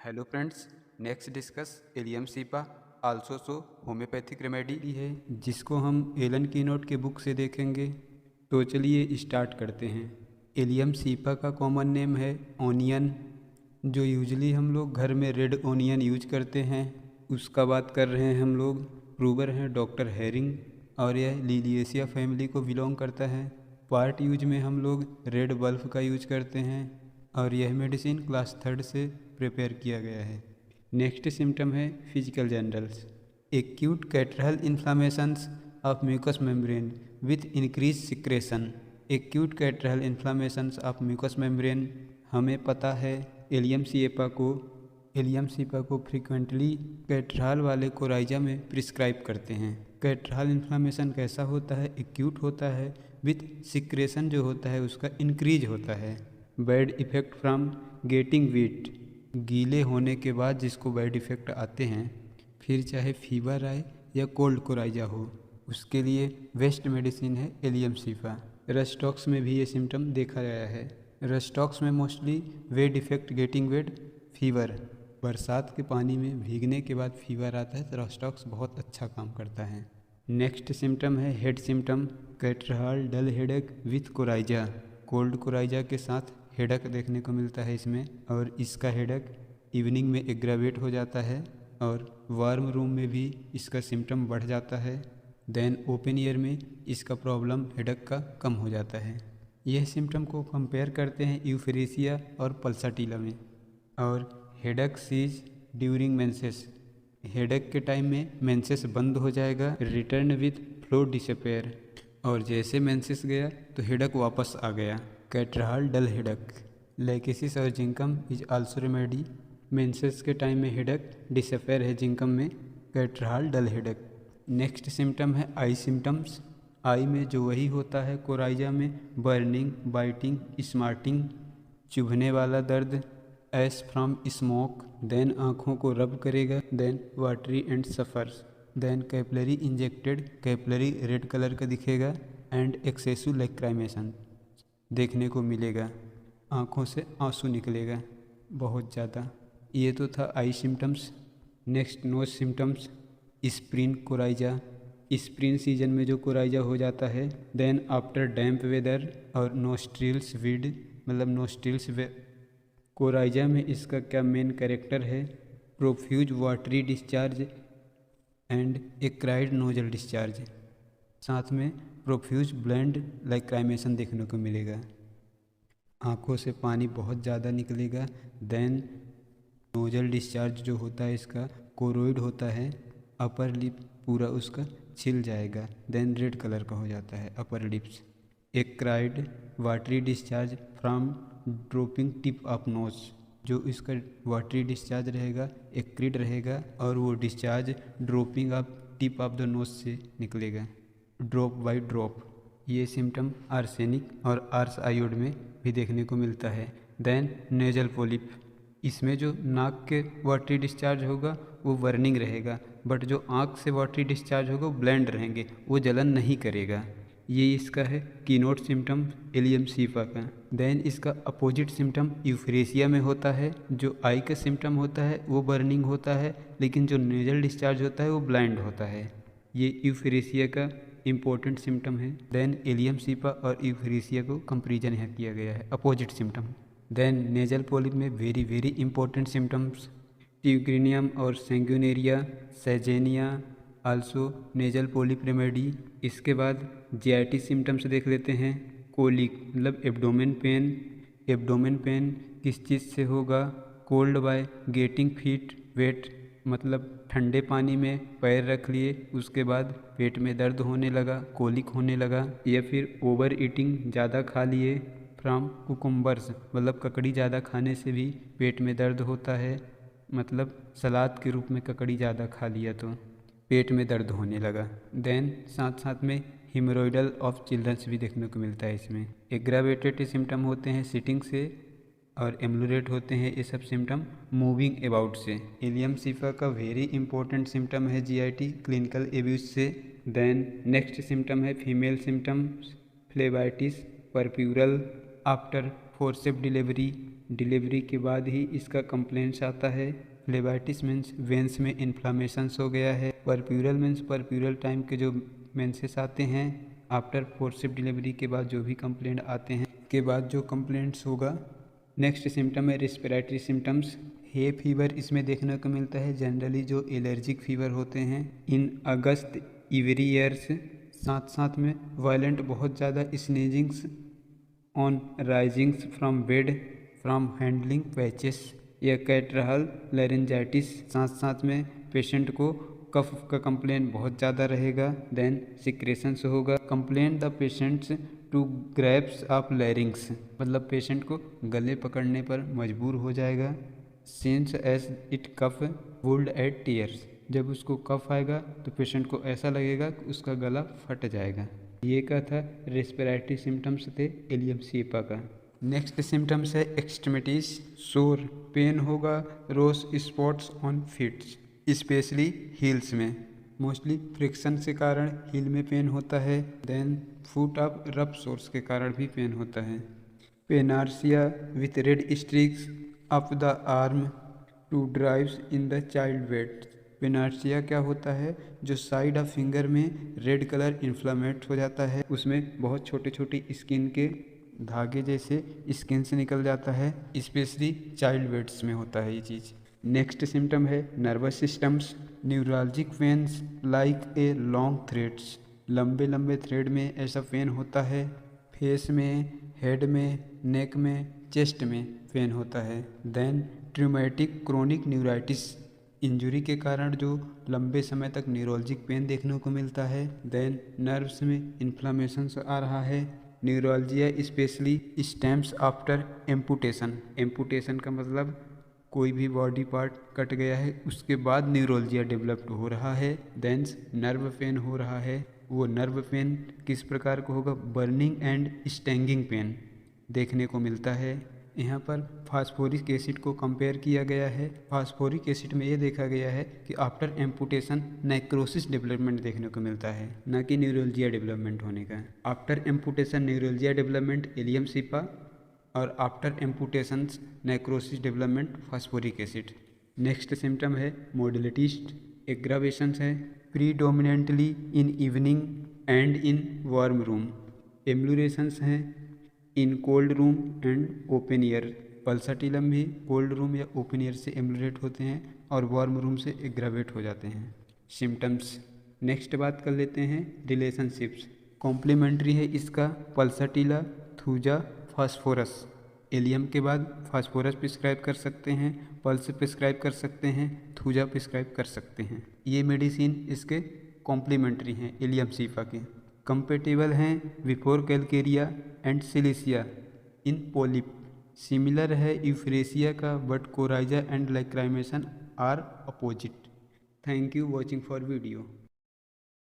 Hello friends, next discuss allium cepa also so homeopathic remedy है जिसको हम Elon keynote के बुक से देखेंगे। तो चलिए स्टार्ट करते हैं। एलियम सीपा का कॉमन नेम है ओनियन, जो यूजली हम लोग घर में रेड ओनियन यूज करते हैं। उसका बात कर रहे हैं हम लोग। प्रूवर हैं डॉक्टर हेरिंग और यह लिलिएसिया फैमिली को बिलोंग करता है। पार्ट यूज में हम लोग रेड बल्ब का यूज करते हैं और यह मेडिसिन क्लास 3 से प्रिपेयर किया गया है। नेक्स्ट सिम्टम है physical generals. Acute catarrhal inflammations of mucous membrane with increase secretion. Acute catarrhal inflammations of mucous membrane हमें पता है एलियम सीपा को फ्रिक्वेंटली कैटराल वाले कोराइजा में प्रिस्क्राइब करते हैं। कैटराल इन्फ्लामेशन कैसा होता है? एक्यूट होता है विथ सिक्रेशन जो होता है उसका इंक्रीज होता है। Bad effect from getting wheat, गीले होने के बाद जिसको बैड इफ़ेक्ट आते हैं, फिर चाहे फीवर आए या कोल्ड कोराइजा हो, उसके लिए बेस्ट मेडिसिन है एलियम सीपा। रस्टॉक्स में भी ये सिम्टम देखा गया है। रस्टॉक्स में mostly wet effect, getting wet, fever. बरसात के पानी में भीगने के बाद फीवर आता है तो रस्टॉक्स बहुत अच्छा काम करता है। नेक्स्ट सिम्टम है head symptom, catarrhal dull headache with coryza. Cold coryza के साथ हेडक देखने को मिलता है इसमें, और इसका हेडक इवनिंग में एग्रावेट हो जाता है और वार्म रूम में भी इसका सिम्टम बढ़ जाता है। देन ओपन एयर में इसका प्रॉब्लम हेडक का कम हो जाता है। यह सिम्टम को कंपेयर करते हैं यूफेरेसिया और पल्साटिला में। और headache cease during menses, headache के टाइम में मेंसेस बंद हो जाएगा, रिटर्न विथ फ्लो डिसअपेयर, और जैसे मेंसेस गया तो हेडक वापस आ गया। कैटरल डल हेडक, लेकेसिस और जिंकम इज आल्सो रेमेडी। मेंसेस के टाइम में हेडक डिसअपेयर है जिंकम में, कैटरल डल हेडक। नेक्स्ट सिम्टम है आई सिम्टम्स। आई में जो वही होता है कोराइजा में, बर्निंग, बाइटिंग, स्मार्टिंग, चुभने वाला दर्द, एस फ्रॉम स्मोक। देन आँखों को रब करेगा, then watery and suffers, then capillary injected, capillary red colour का दिखेगा, एंड एक्सेसिव लैक्राइमेशन देखने को मिलेगा, आँखों से आंसू निकलेगा बहुत ज़्यादा। ये तो था eye symptoms. Next nose symptoms, spring coryza, spring season में जो कोराइजा हो जाता है। देन आफ्टर डैम्प वेदर और नोस्ट्रिल्स विड, मतलब नोस्ट्रिल्स कोराइजा में इसका क्या मेन कैरेक्टर है? Profuse watery discharge and acrid nasal discharge, साथ में प्रोफ्यूज ब्लेंड लैक्राइमेशन देखने को मिलेगा, आँखों से पानी बहुत ज़्यादा निकलेगा। देन नोजल डिस्चार्ज जो होता है इसका कोरोइड होता है, अपर लिप पूरा उसका छिल जाएगा, देन रेड कलर का हो जाता है upper lips. Acrid watery discharge from dropping tip of nose, जो इसका वाटरी डिस्चार्ज रहेगा, एक्रिड रहेगा, और वो discharge dropping of tip of the nose से निकलेगा, ड्रॉप बाय ड्रॉप। ये सिम्टम आर्सेनिक और आर्स आयोड में भी देखने को मिलता है। देन नेजल पोलिप, इसमें जो नाक के वाटरी डिस्चार्ज होगा वो बर्निंग रहेगा, बट जो आँख से वाटरी डिस्चार्ज होगा वो ब्लेंड रहेंगे, वो जलन नहीं करेगा। ये इसका है कीनोट सिम्टम एलियम सीपा का। देन इसका अपोजिट सिम्टम यूफेरेसिया में होता है। जो आई का सिम्टम होता है वो बर्निंग होता है, लेकिन जो नेजल डिस्चार्ज होता है वो ब्लाइंड होता है। ये यूफेरेसिया का इम्पोर्टेंट सिम्टम है। देन एलियम सीपा और यूफेरेसिया को कंपेरिजन यहाँ किया गया है, opposite symptom. Then nasal polyp में वेरी इंपॉर्टेंट सिम्टम्स, ट्यूग्रीनियम और सेंगुनेरिया, सेजेनिया, आल्सो नेजल पोलिप रेमेडी। इसके बाद जीआईटी सिम्टम्स देख लेते हैं। कोलिक मतलब एब्डोमेन पेन, एब्डोमेन पेन किस चीज़ से होगा? Cold by getting feet wet, मतलब ठंडे पानी में पैर रख लिए उसके बाद पेट में दर्द होने लगा, कोलिक होने लगा, या फिर ओवर ईटिंग, ज़्यादा खा लिए, फ्रॉम कुकुम्बर्स, मतलब ककड़ी ज़्यादा खाने से भी पेट में दर्द होता है, मतलब सलाद के रूप में ककड़ी ज़्यादा खा लिया तो पेट में दर्द होने लगा। देन साथ में हीमोरॉइडल ऑफ चिल्ड्रंस भी देखने को मिलता है इसमें। एग्रावेटेड सिम्टम होते हैं सिटिंग से, और एम्लुरेट होते हैं ये सब सिम्टम मूविंग अबाउट से। एलियम सीपा का वेरी इंपॉर्टेंट सिम्टम है जीआईटी, क्लिनिकल एब्यूज से। देन नेक्स्ट सिम्टम है female symptoms, phlebitis, puerperal after forceps delivery, delivery के बाद ही इसका कंप्लेंट्स आता है। फ्लेबाइटिस मीन्स वेंस में इन्फ्लामेशंस हो गया है। परप्यूरल मीन्स परप्यूरल टाइम के जो मेंसेस आते हैं आफ्टर फोर्सिप डिलीवरी के बाद जो भी कंप्लेंट आते हैं के बाद जो कंप्लेंट्स होगा। नेक्स्ट सिम्टम है रिस्पिरेटरी सिम्टम्स। हे फीवर इसमें देखने को मिलता है। जनरली जो एलर्जिक फीवर होते हैं इन अगस्त एवरी ईयर्स। साथ साथ में वायलेंट बहुत ज़्यादा sneezings on risings from bed from handling peaches या कैटरहल लैरिंजाइटिस। साथ साथ में पेशेंट को कफ का कंप्लेंट बहुत ज़्यादा रहेगा। देन सिक्रेशंस होगा। Complaint the patients to grasps of larynx, मतलब पेशेंट को गले पकड़ने पर मजबूर हो जाएगा। Since as it cough would at tears, जब उसको कफ आएगा तो पेशेंट को ऐसा लगेगा कि उसका गला फट जाएगा। ये क्या था, रेस्पिरेटरी सिम्टम्स थे इलियम सीपा का। नेक्स्ट सिम्टम्स है एक्सट्रीमिटीज, शोर, पेन होगा, rose spots on feets specially heels में। मोस्टली फ्रिक्शन के कारण हील में पेन होता है। Then foot of rough sores के कारण भी पेन होता है। Panaritium with red streaks up the arm to drives in the child weight. Panaritium क्या होता है, जो साइड ऑफ फिंगर में रेड कलर इन्फ्लामेट हो जाता है, उसमें बहुत छोटे छोटे स्किन के धागे जैसे स्किन से निकल जाता है। स्पेशली चाइल्ड वेट्स में होता है ये चीज़। नेक्स्ट सिम्टम है nervous systems, neuralgic pains like a long threads, लंबे लंबे थ्रेड में ऐसा पेन होता है। फेस में, हेड में, नेक में, चेस्ट में पेन होता है। देन ट्रूमेटिक क्रोनिक न्यूराइटिस, इंजुरी के कारण जो लंबे समय तक न्यूरोलजिक पेन देखने को मिलता है। देन नर्व्स में इन्फ्लामेशन आ रहा है। Neuroglia specially stems after amputation. Amputation का मतलब कोई भी बॉडी पार्ट कट गया है उसके बाद न्यूरोलजिया डेवलप्ड हो रहा है। देन नर्व पेन हो रहा है। वो नर्व पेन किस प्रकार का होगा, बर्निंग एंड स्टेंगिंग पेन देखने को मिलता है। यहाँ पर फास्फोरिक एसिड को कंपेयर किया गया है। फास्फोरिक एसिड में ये देखा गया है कि आफ्टर एम्पुटेशन नेक्रोसिस डेवलपमेंट देखने को मिलता है, न कि न्यूरोलजिया डेवलपमेंट होने का। After amputation neuralgia development Allium cepa और after amputation necrosis development phosphoric acid. Next symptom है मोडिलिटिस्ट एग्रावेशंस है, predominantly in evening and in warm room. Ameliorations हैं in cold room and open air. Pulsatilla भी cold room या open air से ameliorate होते हैं और वार्म रूम से एग्रावेट हो जाते हैं। सिम्टम्स नेक्स्ट बात कर लेते हैं रिलेशनशिप्स। कॉम्प्लीमेंट्री है इसका पल्साटिला, थूजा, फास्फोरस। एलियम के बाद फास्फोरस प्रिस्क्राइब कर सकते हैं, पल्स प्रिस्क्राइब कर सकते हैं, थूजा प्रिस्क्राइब कर सकते हैं। ये मेडिसिन इसके कॉम्प्लीमेंट्री हैं एलियम सीफा के। कंपेटेबल हैं before Calcarea and Silicea in polyp. Similar है यूफ्रेसिया का, but coryza and lachrymation are opposite. Thank you watching for video.